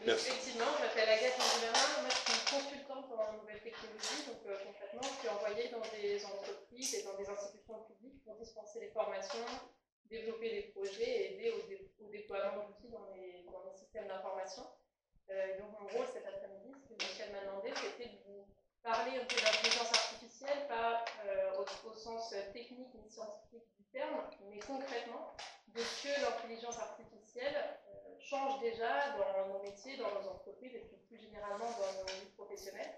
Effectivement, je m'appelle Agathe Angularin, moi je suis consultante en nouvelles technologies, donc concrètement je suis envoyée dans des entreprises et dans des institutions publiques pour dispenser les formations, développer des projets et aider au déploiement d'outils dans les systèmes d'information. Donc mon rôle cet après-midi, ce que Michel m'a demandé, c'était de vous parler un peu d'intelligence artificielle, pas au sens technique ni scientifique du terme, mais concrètement de ce que l'intelligence artificielle change déjà dans nos métiers, dans nos entreprises et puis plus généralement dans nos vies professionnelles,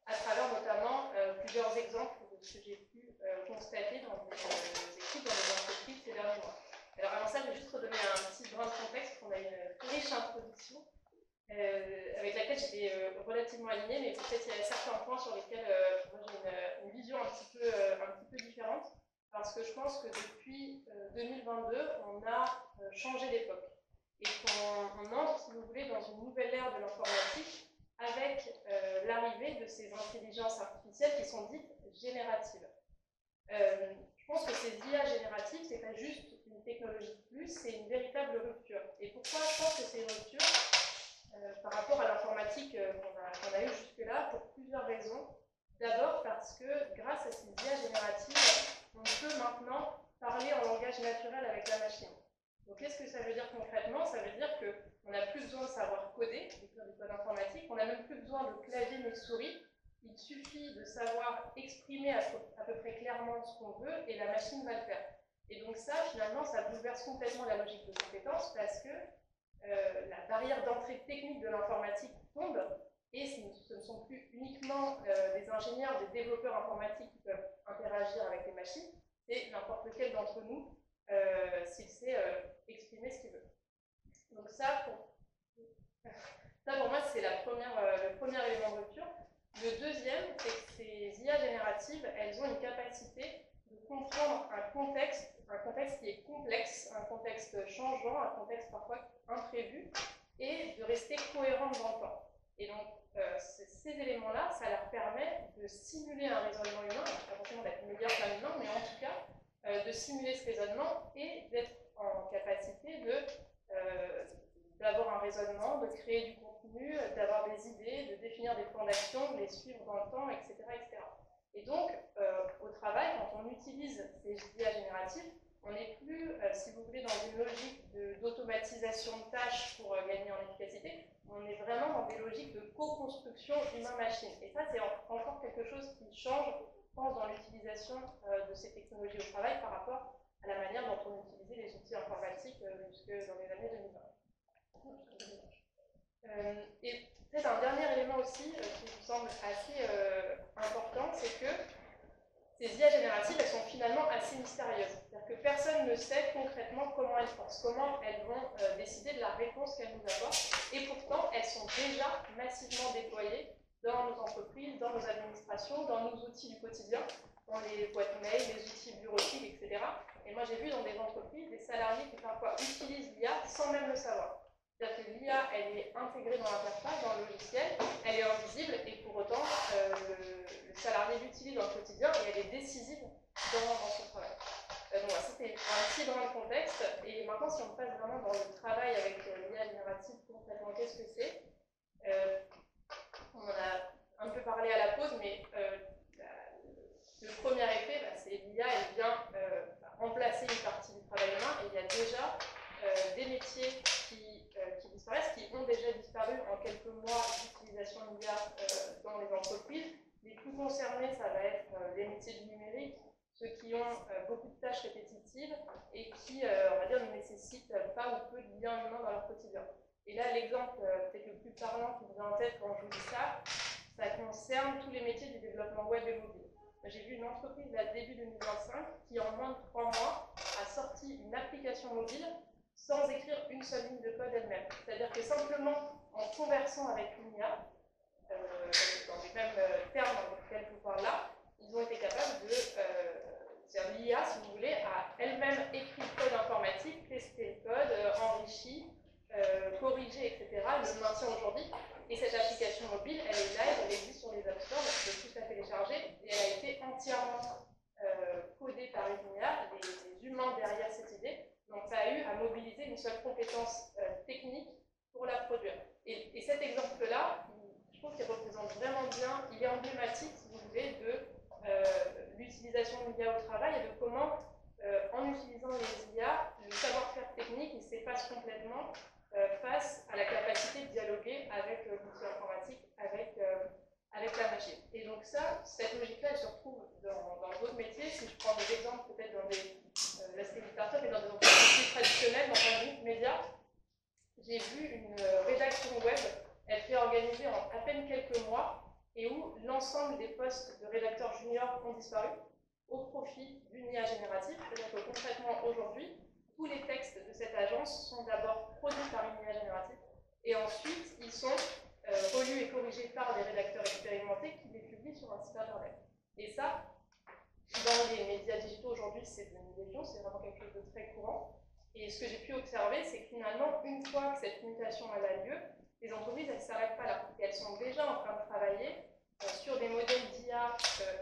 à travers notamment plusieurs exemples de ce que j'ai pu constater dans des équipes, dans des entreprises ces derniers mois. Alors avant ça, je vais juste redonner un petit brin de contexte, on a une riche introduction avec laquelle j'étais relativement alignée, mais peut-être il y a certains points sur lesquels moi j'ai une vision un petit peu différente, parce que je pense que depuis 2022, on a changé d'époque et qu'on entre, si vous voulez, dans une nouvelle ère de l'informatique avec l'arrivée de ces intelligences artificielles qui sont dites génératives. Je pense que ces IA génératives, c'est pas juste une technologie de plus, c'est une véritable rupture. Et pourquoi je pense que c'est une rupture par rapport à l'informatique qu'on a eue jusque-là, pour plusieurs raisons. D'abord parce que grâce à ces IA génératives, on peut maintenant parler en langage naturel avec la machine. Donc qu'est-ce que ça veut dire concrètement? Ça veut dire qu'on n'a plus besoin de savoir coder, écrire du code informatique, on n'a même plus besoin de clavier ni de souris. Il suffit de savoir exprimer à peu près clairement ce qu'on veut et la machine va le faire. Et donc ça, finalement, ça bouleverse complètement la logique de compétence parce que la barrière d'entrée technique de l'informatique tombe et ce ne sont plus uniquement des ingénieurs, des développeurs informatiques qui peuvent interagir avec les machines, c'est n'importe lequel d'entre nous s'il sait exprimer ce qu'il veut. Donc ça pour moi, c'est le premier élément de rupture. Le deuxième, c'est que ces IA génératives, elles ont une capacité de comprendre un contexte qui est complexe, un contexte changeant, un contexte parfois imprévu, et de rester cohérent dans le temps. Et donc, ces éléments-là, ça leur permet de simuler un raisonnement humain, pas forcément d'être meilleur qu'un humain, mais en tout cas, de simuler ce raisonnement et d'être en capacité d'avoir un raisonnement, de créer du contenu, d'avoir des idées, de définir des plans d'action, de les suivre dans le temps, etc. etc. Et donc, au travail, quand on utilise ces IA génératives, on n'est plus, si vous voulez, dans une logique d'automatisation de tâches pour gagner en efficacité, on est vraiment dans des logiques de co-construction humain-machine. Et ça, c'est encore quelque chose qui change, je pense, dans l'utilisation de ces technologies au travail par rapport à la manière dont on utilisait les outils informatiques jusque dans les années 2020. Et peut-être un dernier élément aussi qui me semble assez important, c'est que ces IA génératives, elles sont finalement assez mystérieuses. C'est-à-dire que personne ne sait concrètement comment elles pensent, comment elles vont décider de la réponse qu'elles nous apportent. Et pourtant, elles sont déjà massivement déployées dans nos entreprises, dans nos administrations, dans nos outils du quotidien, dans les boîtes mail, les outils bureautiques, etc. Et moi, j'ai vu dans des entreprises des salariés qui parfois utilisent l'IA sans même le savoir. C'est-à-dire que l'IA, elle est intégrée dans l'interface, dans le logiciel, elle est invisible et pour autant, le salarié l'utilise dans le quotidien et elle est décisive dans son travail. Donc voilà, c'était un petit brin de contexte. Et maintenant, si on passe vraiment dans le travail avec l'IA générative, concrètement, qu'est-ce que c'est? On en a un peu parlé à la pause, mais le premier effet, c'est l'IA, elle vient remplacer une partie du travail humain et il y a déjà des métiers qui disparaissent, qui ont déjà disparu en quelques mois d'utilisation de l'IA dans les entreprises. Les plus concernés, ça va être les métiers du numérique, ceux qui ont beaucoup de tâches répétitives et qui, on va dire, ne nécessitent pas ou peu de liens humains dans leur quotidien. Et là, l'exemple peut-être le plus parlant qui me vient en tête quand je vous dis ça, ça concerne tous les métiers du développement web et mobile. J'ai vu une entreprise à début 2025 qui, en moins de 3 mois, a sorti une application mobile sans écrire une seule ligne de code elle-même. C'est-à-dire que simplement en conversant avec une IA, dans les mêmes termes dans lesquels je vous parle là, ils ont été capables de, l'IA, si vous voulez, a elle-même écrit le code informatique, testé le code, enrichi, corrigé, etc. Le maintient aujourd'hui. Et cette application mobile, elle est live, elle existe sur les App Store, donc on peut tous la télécharger, et elle a été entièrement codée par une IA, les humains derrière cette idée. Donc ça a eu à mobiliser une seule compétence technique pour la produire. Et cet exemple-là, je trouve qu'il représente vraiment bien, il est emblématique, si vous voulez, de l'utilisation de l'IA au travail et de comment, en utilisant les IA, le savoir-faire technique il s'efface complètement face à la capacité de dialoguer avec l'outil informatique, avec la machine. Et donc ça, cette logique-là, elle se retrouve dans d'autres métiers. Si je prends des exemples peut-être dans des l'aspect des startups et dans des entreprises plus traditionnelles, dans un groupe média, j'ai vu une rédaction web, elle fait organiser en à peine quelques mois et où l'ensemble des postes de rédacteurs juniors ont disparu au profit d'une IA générative. C'est-à-dire que concrètement aujourd'hui, tous les textes de cette agence sont d'abord produits par une IA générative et ensuite ils sont relus et corrigés par des rédacteurs expérimentés qui les publient sur un site internet. Et ça, dans les médias digitaux aujourd'hui, c'est une légion, c'est vraiment quelque chose de très courant. Et ce que j'ai pu observer, c'est que finalement, une fois que cette mutation elle a lieu, les entreprises, elles ne s'arrêtent pas là. Et elles sont déjà en train de travailler sur des modèles d'IA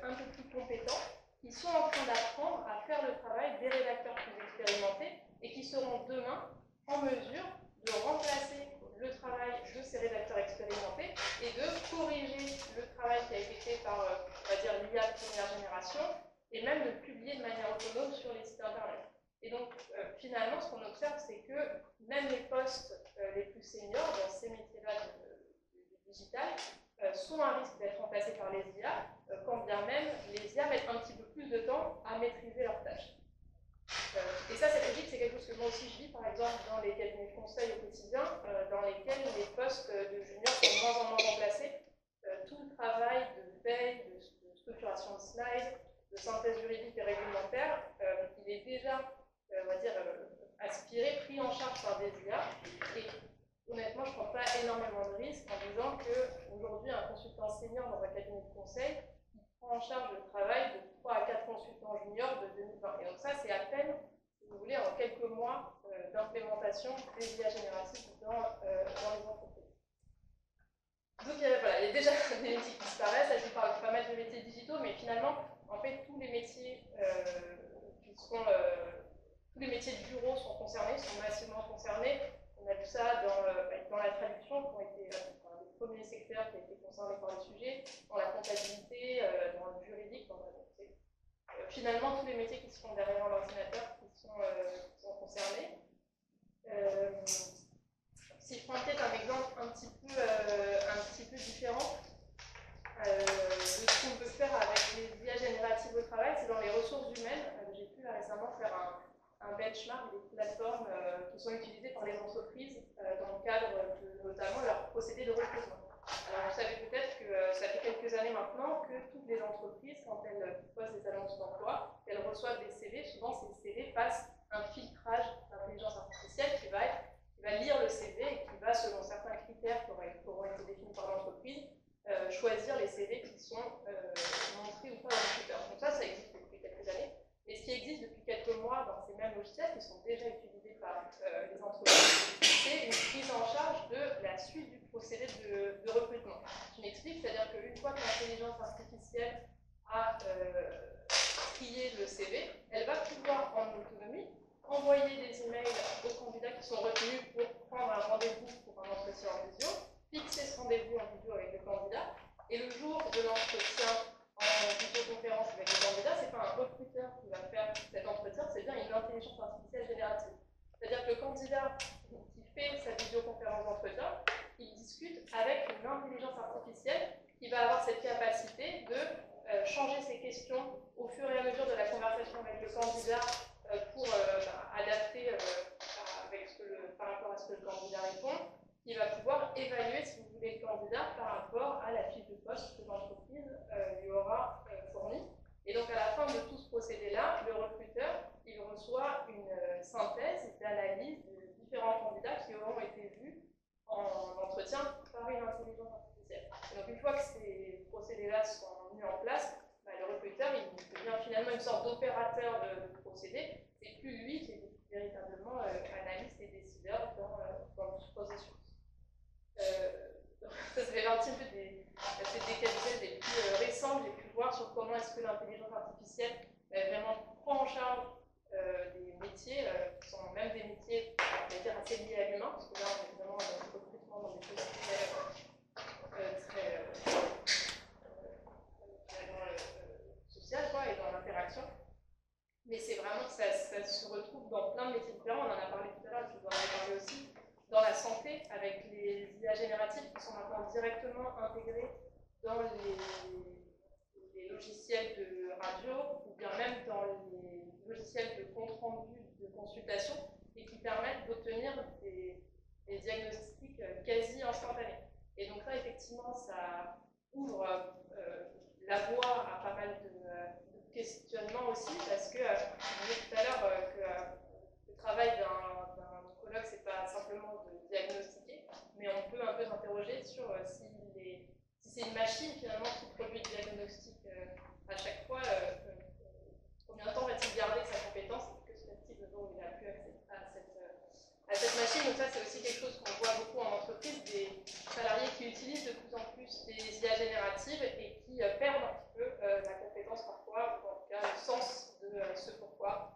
un peu plus compétents, qui sont en train d'apprendre à faire le travail des rédacteurs plus expérimentés et qui seront demain en mesure de remplacer le travail de ces rédacteurs expérimentés et de corriger le travail qui a été fait par, on va dire, l'IA de première génération et même de le publier de manière autonome sur les sites internet. Et donc, finalement, ce qu'on observe, c'est que même les postes les plus seniors dans ces métiers-là du digital sont à risque d'être remplacés par les IA, quand bien même les IA mettent un petit peu plus de temps à maîtriser leurs tâches. Et ça, cette logique, c'est quelque chose que moi aussi je vis, par exemple, dans les cabinets de conseil au quotidien, dans lesquels les postes de juniors sont de moins en moins remplacés. Tout le travail de veille, de structuration de slides, de synthèse juridique et réglementaire, il est déjà, on va dire, aspiré, pris en charge par des IA. Et honnêtement, je ne prends pas énormément de risques en disant qu'aujourd'hui, un consultant senior dans un cabinet de conseil, il prend en charge le travail de 3 à 4 consultants juniors de 2020. Et donc ça, c'est à peine, si vous voulez, en quelques mois d'implémentation des IA génératives dans les entreprises. Donc voilà, il y a déjà des métiers qui disparaissent. Là, je vous parle pas mal de métiers digitaux, mais finalement, en fait, tous les métiers tous les métiers de bureau sont concernés, sont massivement concernés. On a vu ça dans la traduction, qui ont été les premiers secteurs qui ont été concernés par le sujet, dans la comptabilité, dans le juridique. Finalement, tous les métiers qui se font derrière l'ordinateur qui sont concernés. Si je prends peut-être un exemple un petit peu différent de ce qu'on peut faire avec les IA génératives au travail, c'est dans les ressources humaines. J'ai pu récemment faire un benchmark des plateformes qui sont utilisées par les entreprises dans le cadre de notamment leur procédé de recrutement. Alors vous savez peut-être que ça fait quelques années maintenant que toutes les entreprises, quand elles posent des annonces d'emploi, elles reçoivent des CV. Souvent ces CV passent un filtrage d'intelligence artificielle qui va lire le CV et qui va, selon certains critères qui auront été définis par l'entreprise, choisir les CV qui sont montrés ou pas au recruteur. Donc ça existe depuis quelques années. Et ce qui existe depuis quelques mois dans ces mêmes logiciels qui sont déjà utilisés par les entreprises, c'est une prise en charge de la suite du procédé de recrutement. Je m'explique, c'est-à-dire qu'une fois que l'intelligence artificielle a trié le CV, elle va pouvoir en autonomie envoyer des emails aux candidats qui sont retenus pour prendre un rendez-vous pour un entretien en visio, fixer ce rendez-vous en visio avec le candidat, et le jour de l'entretien en visioconférence avec le candidat, ce n'est pas un recruteur qui va faire cet entretien, c'est bien une intelligence artificielle générative. C'est-à-dire que le candidat qui fait sa visioconférence d'entretien, il discute avec une intelligence artificielle qui va avoir cette capacité de changer ses questions au fur et à mesure de la conversation avec le candidat pour adapter par rapport à ce que le candidat répond, qui va pouvoir évaluer, si vous voulez, le candidat par rapport à la fiche de poste que l'entreprise lui aura fournie. Et donc, à la fin de tout ce procédé-là, le recruteur, il reçoit une synthèse d'analyse de différents candidats qui auront été vus en entretien par une intelligence artificielle. Et donc, une fois que ces procédés-là sont mis en place, le recruteur, il devient finalement une sorte d'opérateur de procédé. C'est plus lui qui est véritablement analyste et décideur dans tout ce processus. Ça fait partie un peu des cas les plus récents que j'ai pu voir sur comment est-ce que l'intelligence artificielle vraiment prend en charge des métiers qui sont même des métiers assez liés à l'humain, parce que là on est vraiment dans le recrutement dans des choses fait avec les IA génératives qui sont maintenant directement intégrées dans les logiciels de radio ou bien même dans les logiciels de compte-rendu de consultation et qui permettent d'obtenir des diagnostics quasi instantanés. Et donc là, effectivement, ça ouvre la voie à pas mal de questionnements aussi, parce que je disais tout à l'heure que le travail d'un colloque, c'est pas simplement de diagnostiquer, mais on peut un peu s'interroger sur si c'est une machine finalement qui produit le diagnostic à chaque fois, combien de temps va-t-il garder sa compétence et que se fait-il le jour où il n'a plus accès à cette machine. Donc ça, c'est aussi quelque chose qu'on voit beaucoup en entreprise, des salariés qui utilisent de plus en plus des IA génératives et qui perdent un petit peu la compétence parfois, ou en tout cas le sens de ce pourquoi